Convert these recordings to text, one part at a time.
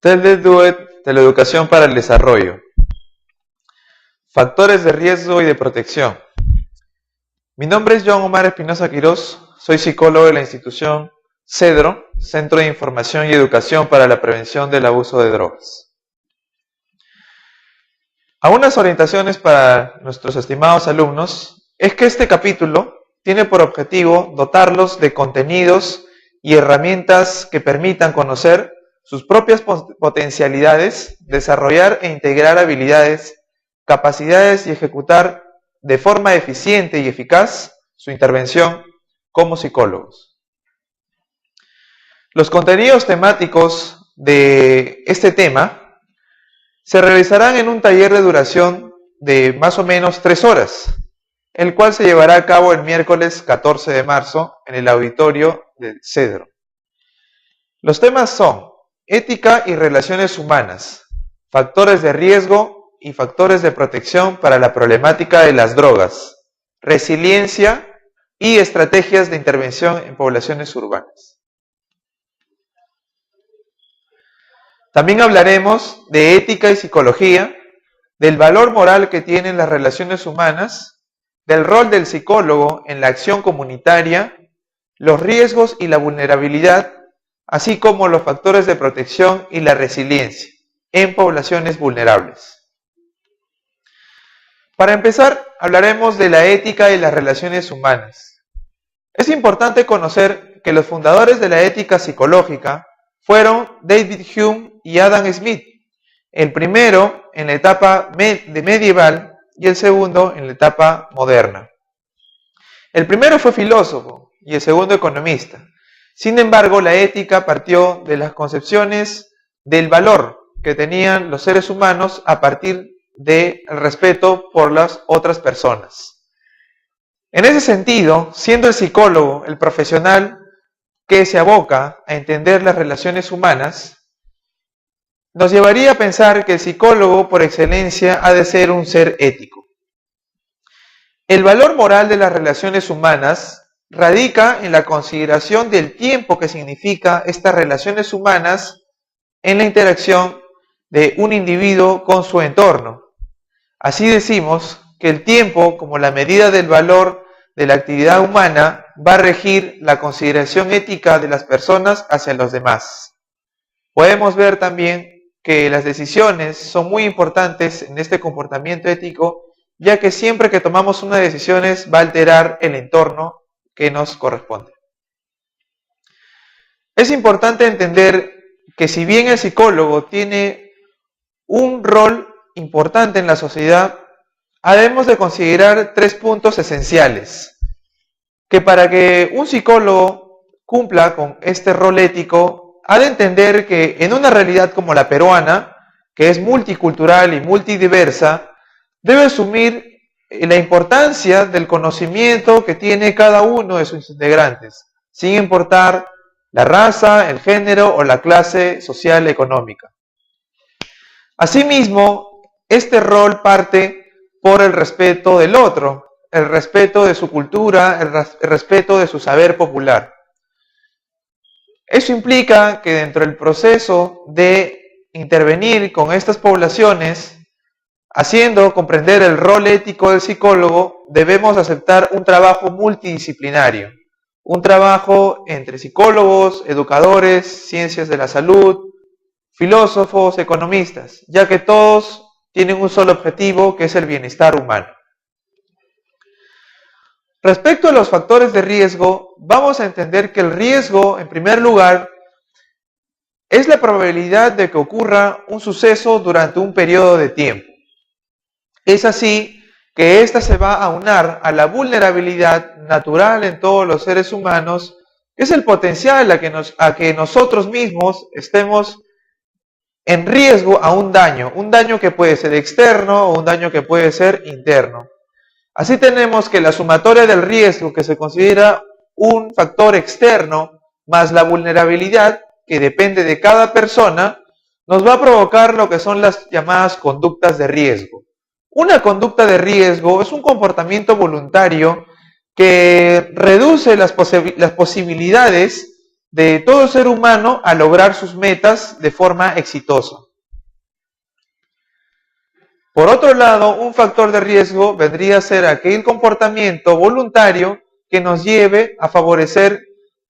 Teleduet, Teleeducación para el Desarrollo. Factores de riesgo y de protección. Mi nombre es Joan Omar Espinosa Quirós, soy psicólogo de la institución CEDRO, Centro de Información y Educación para la Prevención del Abuso de Drogas. Algunas orientaciones para nuestros estimados alumnos es que este capítulo tiene por objetivo dotarlos de contenidos y herramientas que permitan conocer sus propias potencialidades, desarrollar e integrar habilidades, capacidades y ejecutar de forma eficiente y eficaz su intervención como psicólogos. Los contenidos temáticos de este tema se realizarán en un taller de duración de más o menos 3 horas, el cual se llevará a cabo el miércoles 14 de marzo en el auditorio del CEDRO. Los temas son ética y relaciones humanas, factores de riesgo y factores de protección para la problemática de las drogas, resiliencia y estrategias de intervención en poblaciones urbanas. También hablaremos de ética y psicología, del valor moral que tienen las relaciones humanas, del rol del psicólogo en la acción comunitaria, los riesgos y la vulnerabilidad, así como los factores de protección y la resiliencia en poblaciones vulnerables. Para empezar, hablaremos de la ética y las relaciones humanas. Es importante conocer que los fundadores de la ética psicológica fueron David Hume y Adam Smith, el primero en la etapa medieval y el segundo en la etapa moderna. El primero fue filósofo y el segundo economista. Sin embargo, la ética partió de las concepciones del valor que tenían los seres humanos a partir del respeto por las otras personas. En ese sentido, siendo el psicólogo el profesional que se aboca a entender las relaciones humanas, nos llevaría a pensar que el psicólogo por excelencia ha de ser un ser ético. El valor moral de las relaciones humanas radica en la consideración del tiempo que significa estas relaciones humanas en la interacción de un individuo con su entorno. Así decimos que el tiempo, como la medida del valor de la actividad humana, va a regir la consideración ética de las personas hacia los demás. Podemos ver también que las decisiones son muy importantes en este comportamiento ético, ya que siempre que tomamos una decisión va a alterar el entorno que nos corresponde. Es importante entender que si bien el psicólogo tiene un rol importante en la sociedad, debemos de considerar 3 puntos esenciales, que para que un psicólogo cumpla con este rol ético, ha de entender que en una realidad como la peruana, que es multicultural y multidiversa, debe asumir la importancia del conocimiento que tiene cada uno de sus integrantes, sin importar la raza, el género o la clase social económica. Asimismo, este rol parte por el respeto del otro, el respeto de su cultura, el respeto de su saber popular. Eso implica que dentro del proceso de intervenir con estas poblaciones, haciendo comprender el rol ético del psicólogo, debemos aceptar un trabajo multidisciplinario, un trabajo entre psicólogos, educadores, ciencias de la salud, filósofos, economistas, ya que todos tienen un solo objetivo, que es el bienestar humano. Respecto a los factores de riesgo, vamos a entender que el riesgo, en primer lugar, es la probabilidad de que ocurra un suceso durante un periodo de tiempo. Es así que ésta se va a aunar a la vulnerabilidad natural en todos los seres humanos, que es el potencial a que nosotros mismos estemos en riesgo a un daño que puede ser externo o un daño que puede ser interno. Así tenemos que la sumatoria del riesgo, que se considera un factor externo, más la vulnerabilidad, que depende de cada persona, nos va a provocar lo que son las llamadas conductas de riesgo. Una conducta de riesgo es un comportamiento voluntario que reduce las posibilidades de todo ser humano a lograr sus metas de forma exitosa. Por otro lado, un factor de riesgo vendría a ser aquel comportamiento voluntario que nos lleve a favorecer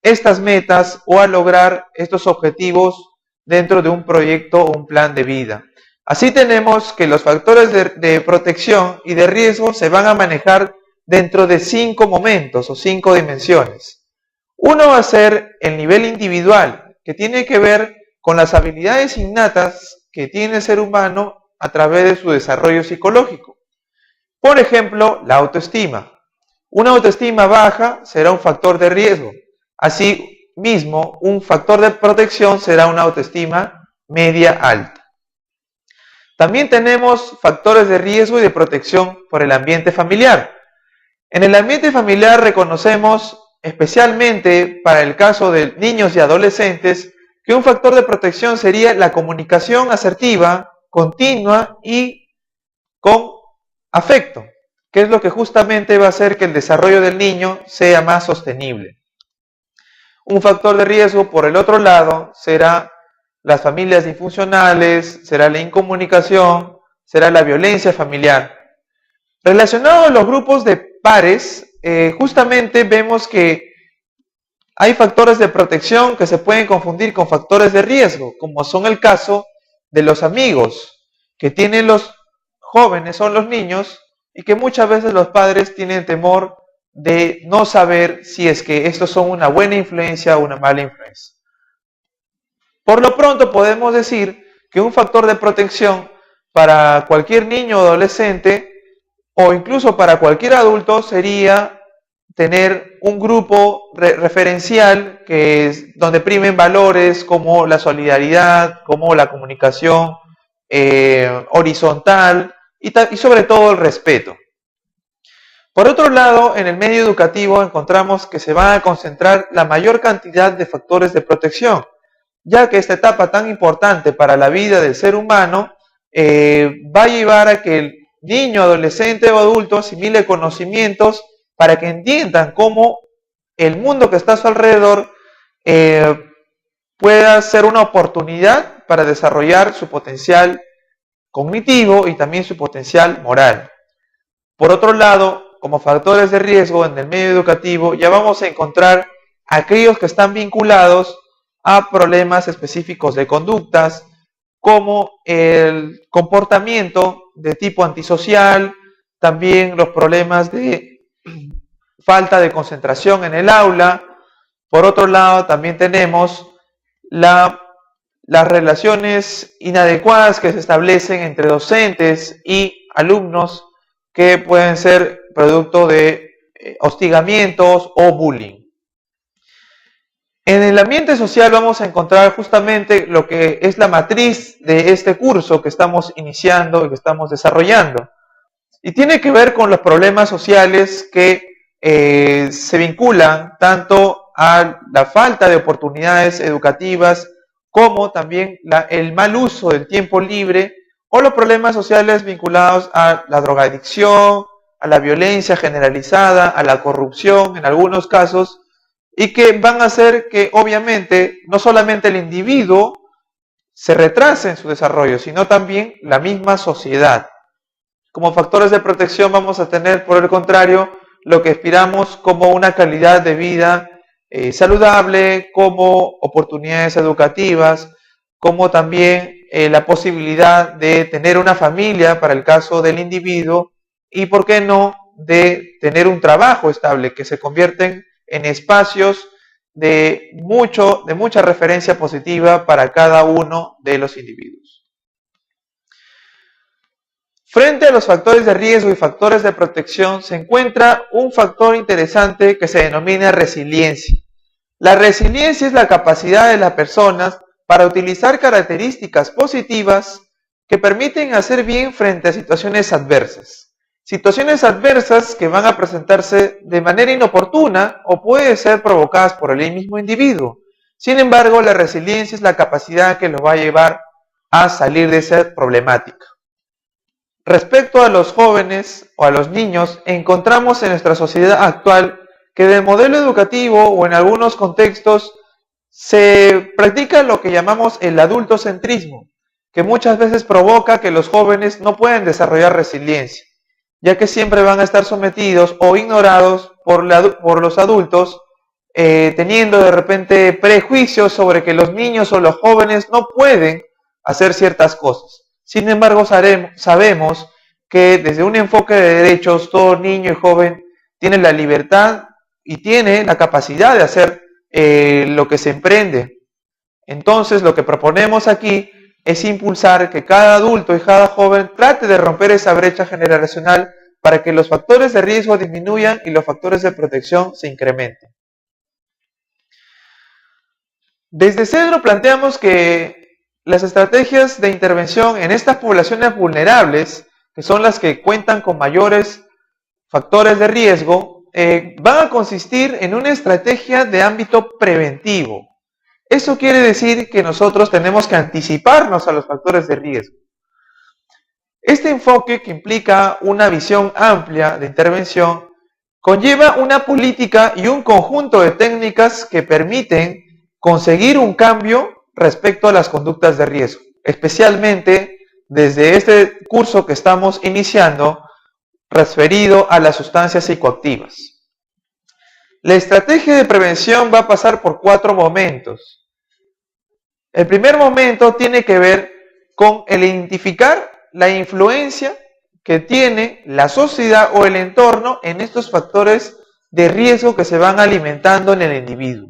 estas metas o a lograr estos objetivos dentro de un proyecto o un plan de vida. Así tenemos que los factores de protección y de riesgo se van a manejar dentro de 5 momentos o 5 dimensiones. Uno va a ser el nivel individual, que tiene que ver con las habilidades innatas que tiene el ser humano a través de su desarrollo psicológico. Por ejemplo, la autoestima. Una autoestima baja será un factor de riesgo. Asimismo, un factor de protección será una autoestima media alta. También tenemos factores de riesgo y de protección por el ambiente familiar. En el ambiente familiar reconocemos, especialmente para el caso de niños y adolescentes, que un factor de protección sería la comunicación asertiva, continua y con afecto, que es lo que justamente va a hacer que el desarrollo del niño sea más sostenible. Un factor de riesgo, por el otro lado, será las familias disfuncionales, será la incomunicación, será la violencia familiar. Relacionado a los grupos de pares, justamente vemos que hay factores de protección que se pueden confundir con factores de riesgo, como son el caso de los amigos que tienen los jóvenes o los niños y que muchas veces los padres tienen temor de no saber si es que estos son una buena influencia o una mala influencia. Por lo pronto podemos decir que un factor de protección para cualquier niño o adolescente o incluso para cualquier adulto sería tener un grupo referencial que es donde primen valores como la solidaridad, como la comunicación horizontal y sobre todo el respeto. Por otro lado, en el medio educativo encontramos que se van a concentrar la mayor cantidad de factores de protección, ya que esta etapa tan importante para la vida del ser humano va a llevar a que el niño, adolescente o adulto asimile conocimientos para que entiendan cómo el mundo que está a su alrededor pueda ser una oportunidad para desarrollar su potencial cognitivo y también su potencial moral. Por otro lado, como factores de riesgo en el medio educativo, ya vamos a encontrar aquellos que están vinculados a problemas específicos de conductas, como el comportamiento de tipo antisocial, también los problemas de falta de concentración en el aula. Por otro lado, también tenemos las relaciones inadecuadas que se establecen entre docentes y alumnos, que pueden ser producto de hostigamientos o bullying. En el ambiente social vamos a encontrar justamente lo que es la matriz de este curso que estamos iniciando y que estamos desarrollando. Y tiene que ver con los problemas sociales que se vinculan tanto a la falta de oportunidades educativas como también el mal uso del tiempo libre o los problemas sociales vinculados a la drogadicción, a la violencia generalizada, a la corrupción en algunos casos, y que van a hacer que obviamente no solamente el individuo se retrase en su desarrollo, sino también la misma sociedad. Como factores de protección vamos a tener, por el contrario, lo que aspiramos como una calidad de vida saludable, como oportunidades educativas, como también la posibilidad de tener una familia para el caso del individuo y, ¿por qué no?, de tener un trabajo estable, que se convierten en espacios de mucha referencia positiva para cada uno de los individuos. Frente a los factores de riesgo y factores de protección se encuentra un factor interesante que se denomina resiliencia. La resiliencia es la capacidad de las personas para utilizar características positivas que permiten hacer bien frente a situaciones adversas. Situaciones adversas que van a presentarse de manera inoportuna o pueden ser provocadas por el mismo individuo. Sin embargo, la resiliencia es la capacidad que los va a llevar a salir de esa problemática. Respecto a los jóvenes o a los niños, encontramos en nuestra sociedad actual que del modelo educativo o en algunos contextos Se practica lo que llamamos el adultocentrismo, que muchas veces provoca que los jóvenes no pueden desarrollar resiliencia, ya que siempre van a estar sometidos o ignorados por los adultos, teniendo de repente prejuicios sobre que los niños o los jóvenes no pueden hacer ciertas cosas. Sin embargo, sabemos que desde un enfoque de derechos, todo niño y joven tiene la libertad y tiene la capacidad de hacer lo que se emprende. Entonces, lo que proponemos aquí es impulsar que cada adulto y cada joven trate de romper esa brecha generacional para que los factores de riesgo disminuyan y los factores de protección se incrementen. Desde CEDRO planteamos que las estrategias de intervención en estas poblaciones vulnerables, que son las que cuentan con mayores factores de riesgo, van a consistir en una estrategia de ámbito preventivo. Eso quiere decir que nosotros tenemos que anticiparnos a los factores de riesgo. Este enfoque, que implica una visión amplia de intervención, conlleva una política y un conjunto de técnicas que permiten conseguir un cambio respecto a las conductas de riesgo, especialmente desde este curso que estamos iniciando, referido a las sustancias psicoactivas. La estrategia de prevención va a pasar por 4 momentos. El primer momento tiene que ver con el identificar la influencia que tiene la sociedad o el entorno en estos factores de riesgo que se van alimentando en el individuo.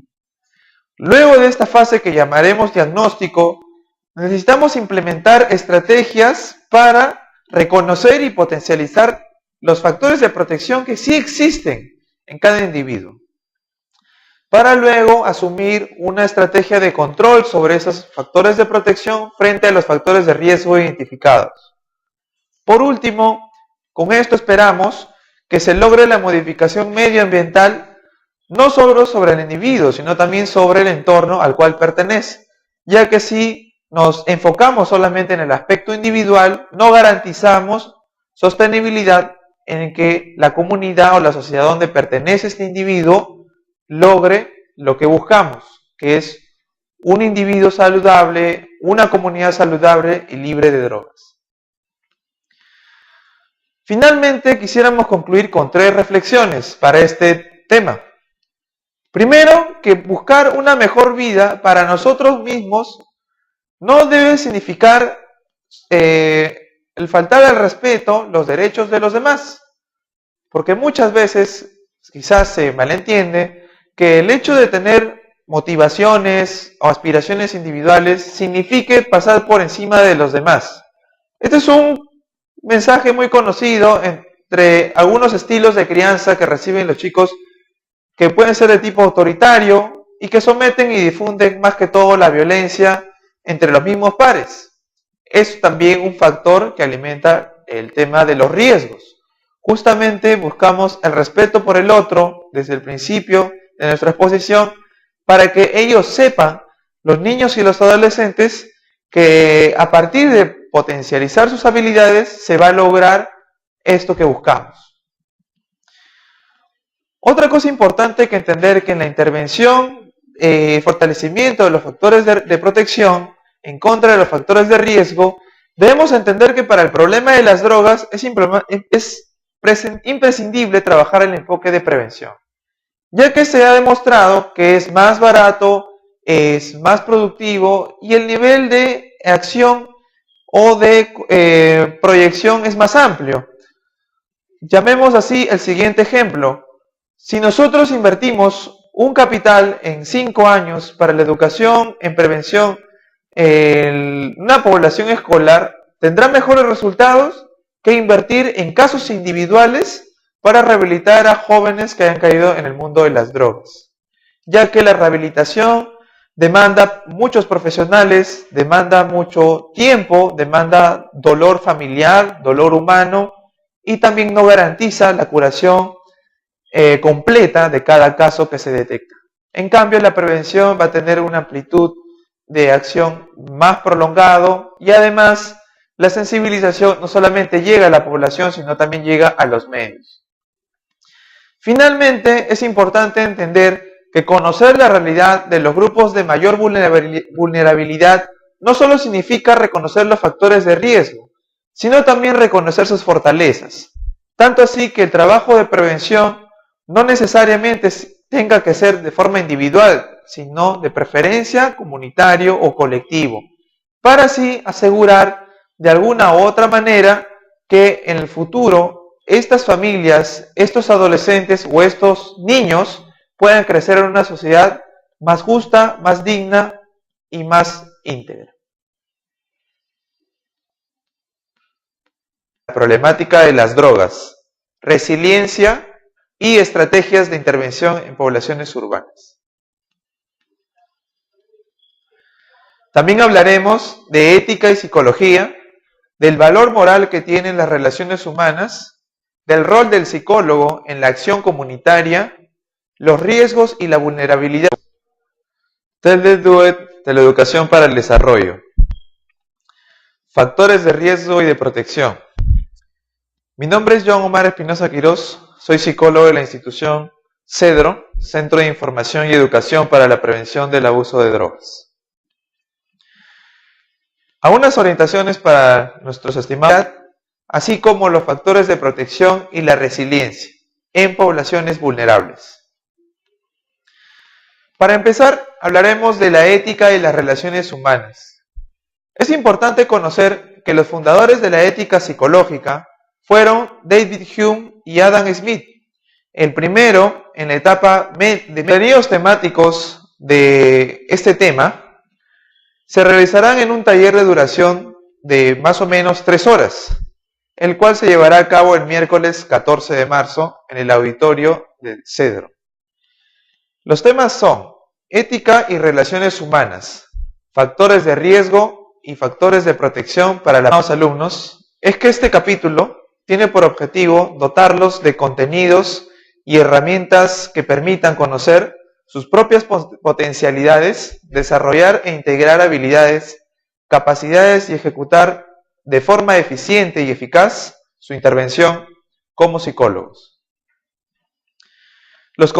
Luego de esta fase, que llamaremos diagnóstico, necesitamos implementar estrategias para reconocer y potencializar los factores de protección que sí existen en cada individuo, para luego asumir una estrategia de control sobre esos factores de protección frente a los factores de riesgo identificados. Por último, con esto esperamos que se logre la modificación medioambiental, no solo sobre el individuo, sino también sobre el entorno al cual pertenece, ya que si nos enfocamos solamente en el aspecto individual, no garantizamos sostenibilidad en que la comunidad o la sociedad donde pertenece este individuo logre lo que buscamos, que es un individuo saludable, una comunidad saludable y libre de drogas. Finalmente, quisiéramos concluir con 3 reflexiones para este tema. Primero, que buscar una mejor vida para nosotros mismos no debe significar el faltar al respeto los derechos de los demás, porque muchas veces quizás se malentiende que el hecho de tener motivaciones o aspiraciones individuales signifique pasar por encima de los demás. Este es un mensaje muy conocido entre algunos estilos de crianza que reciben los chicos, que pueden ser de tipo autoritario y que someten y difunden más que todo la violencia entre los mismos pares. Es también un factor que alimenta el tema de los riesgos. Justamente buscamos el respeto por el otro desde el principio de nuestra exposición, para que ellos sepan, los niños y los adolescentes, que a partir de potencializar sus habilidades se va a lograr esto que buscamos. Otra cosa importante que entender, que en la intervención, fortalecimiento de los factores de protección en contra de los factores de riesgo, debemos entender que para el problema de las drogas es imprescindible trabajar el enfoque de prevención, ya que se ha demostrado que es más barato, es más productivo y el nivel de acción o de proyección es más amplio. Llamemos así el siguiente ejemplo. Si nosotros invertimos un capital en 5 años para la educación en prevención en una población escolar, tendrá mejores resultados que invertir en casos individuales para rehabilitar a jóvenes que hayan caído en el mundo de las drogas, ya que la rehabilitación demanda muchos profesionales, demanda mucho tiempo, demanda dolor familiar, dolor humano, y también no garantiza la curación completa de cada caso que se detecta. En cambio, la prevención va a tener una amplitud de acción más prolongado, y además la sensibilización no solamente llega a la población, sino también llega a los medios. Finalmente, es importante entender que conocer la realidad de los grupos de mayor vulnerabilidad no solo significa reconocer los factores de riesgo, sino también reconocer sus fortalezas. Tanto así que el trabajo de prevención no necesariamente tenga que ser de forma individual, sino de preferencia comunitario o colectivo, para así asegurar de alguna u otra manera que en el futuro estas familias, estos adolescentes o estos niños puedan crecer en una sociedad más justa, más digna y más íntegra. La problemática de las drogas, resiliencia y estrategias de intervención en poblaciones urbanas. También hablaremos de ética y psicología, del valor moral que tienen las relaciones humanas, del rol del psicólogo en la acción comunitaria, los riesgos y la vulnerabilidad. de la educación para el desarrollo. Factores de riesgo y de protección. Mi nombre es Joan Omar Espinosa Quirós, soy psicólogo de la institución CEDRO, Centro de Información y Educación para la Prevención del Abuso de Drogas. Algunas orientaciones para nuestros estimados, así como los factores de protección y la resiliencia en poblaciones vulnerables. Para empezar, hablaremos de la ética y las relaciones humanas. Es importante conocer que los fundadores de la ética psicológica fueron David Hume y Adam Smith. El primero, en la etapa de contenidos temáticos de este tema, se realizarán en un taller de duración de más o menos 3 horas, el cual se llevará a cabo el miércoles 14 de marzo en el auditorio del CEDRO. Los temas son ética y relaciones humanas, factores de riesgo y factores de protección para los alumnos. Es que este capítulo tiene por objetivo dotarlos de contenidos y herramientas que permitan conocer sus propias potencialidades, desarrollar e integrar habilidades, capacidades y ejecutar de forma eficiente y eficaz su intervención como psicólogos. Los